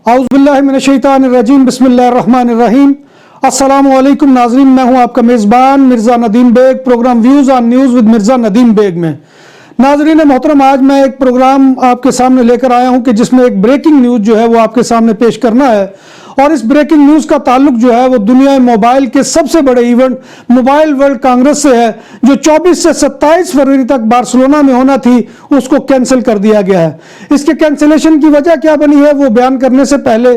औज़ुबिल्लाहिमिनश्शैतानिर्रजीम बिस्मिल्लाहिर्रहमानिर्रहीम। अस्सलामुअलैकुम नाज़रीन, मैं हूं आपका मेज़बान Mirza Nadeem Baig, programme views on news with Mirza Nadeem Baig में। नाज़रीन मोहतरम, आज मैं एक प्रोग्राम आपके सामने लेकर आया हूं कि जिसमें एक ब्रेकिंग न्यूज़ जो है वो आपके सामने पेश करना है। और इस ब्रेकिंग न्यूज़ का ताल्लुक जो है वो दुनिया मोबाइल के सबसे बड़े इवेंट मोबाइल वर्ल्ड कांग्रेस से है, जो 24 से 27 फरवरी तक बार्सिलोना में होना थी, उसको कैंसिल कर दिया गया है। इसके कैंसिलेशन की वजह क्या बनी है वो बयान करने से पहले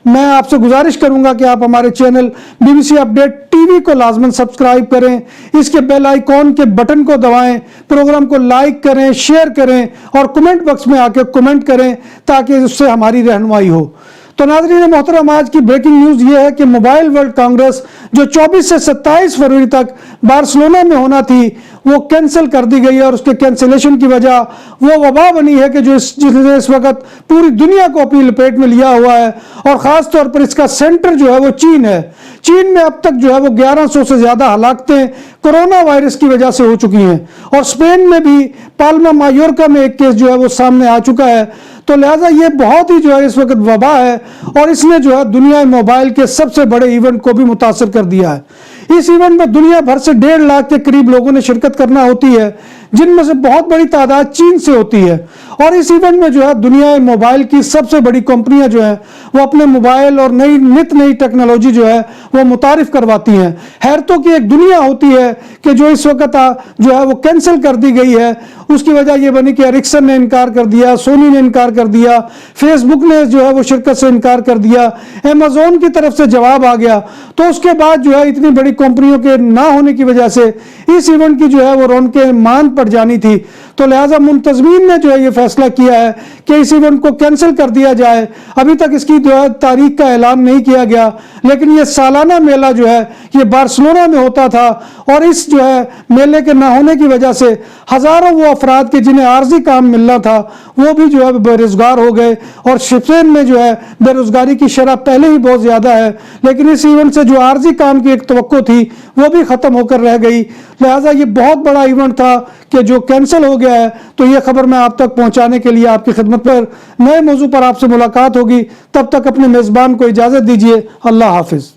मैं आपसे गुजारिश करूंगा कि आप हमारे चैनल BBC अपडेट टीवी को लाजमन सब्सक्राइब करें, इसके बेल आइकॉन के बटन को दबाएं, प्रोग्राम को लाइक करें, शेयर करें और कमेंट बॉक्स में आके कमेंट करें ताकि उससे हमारी रहनुमाई हो। तो नाज़रीन मोहतरम, आज की ब्रेकिंग न्यूज़ ये है कि मोबाइल वर्ल्ड कांग्रेस जो 24 से 27 फरवरी तक बार्सिलोना में होना थी वो कैंसिल कर दी गई है। और उसके कैंसिलेशन की वजह वो वबा बनी है कि जिसने इस वक्त पूरी दुनिया को अपनी लपेट में लिया हुआ है। और ख़ास तौर पर इसका सेंटर जो है वो चीन है। चीन में अब तक जो है वो 1100 से ज़्यादा हलाकतें कोरोना वायरस की वजह से हो चुकी हैं। और स्पेन में भी पाल्मा मायोर्का में एक केस जो है वो सामने आ चुका है। तो लिहाजा ये बहुत ही जो है इस वक्त वबा है और इसने जो है दुनिया मोबाइल के सबसे बड़े इवेंट को भी मुतासर कर दिया है। इस इवेंट में दुनिया भर से 1.5 लाख के करीब लोगों ने शिरकत करना होती है, जिनमें से बहुत बड़ी तादाद चीन से होती है। और इस इवेंट में जो है दुनिया मोबाइल की सबसे बड़ी कंपनियां जो है वो अपने मोबाइल और नित नई टेक्नोलॉजी जो है वो मुतारिफ करवाती हैं। हैरतों की एक दुनिया होती है कि जो इस वक्त जो है वो कैंसिल कर दी गई है। उसकी वजह यह बनी कि एरिक्सन ने इनकार कर दिया, सोनी ने इनकार कर दिया, फेसबुक ने जो है वो शिरकत से इनकार कर दिया, अमेज़न की तरफ से जवाब आ गया। तो उसके बाद जो है इतनी बड़ी कंपनियों के ना होने की वजह से इस इवेंट की जो है वो रौनकें मान पड़ जानी थी। तो लिहाजा मुंतज़मीन ने जो है ये फैसला किया है कि इस इवेंट को कैंसिल कर दिया जाए। अभी तक इसकी जो है तारीख का ऐलान नहीं किया गया, लेकिन ये सालाना मेला जो है ये बार्सिलोना में होता था। और इस जो है मेले के ना होने की वजह से हज़ारों वो अफराद के जिन्हें आर्जी काम मिलना था वो भी जो है बेरोजगार हो गए। और स्पेन में जो है बेरोजगारी की शरह पहले ही बहुत ज़्यादा है, लेकिन इस इवेंट से जो आर्जी काम की एक तवक्को थी वो भी ख़त्म होकर रह गई। लिहाजा ये बहुत बड़ा इवेंट था कि जो कैंसिल हो गया है। तो ये खबर मैं आप तक पहुंचाने के लिए आपकी खिदमत पर नए मौजू पर आपसे मुलाकात होगी। तब तक अपने मेज़बान को इजाज़त दीजिए। अल्लाह हाफिज़।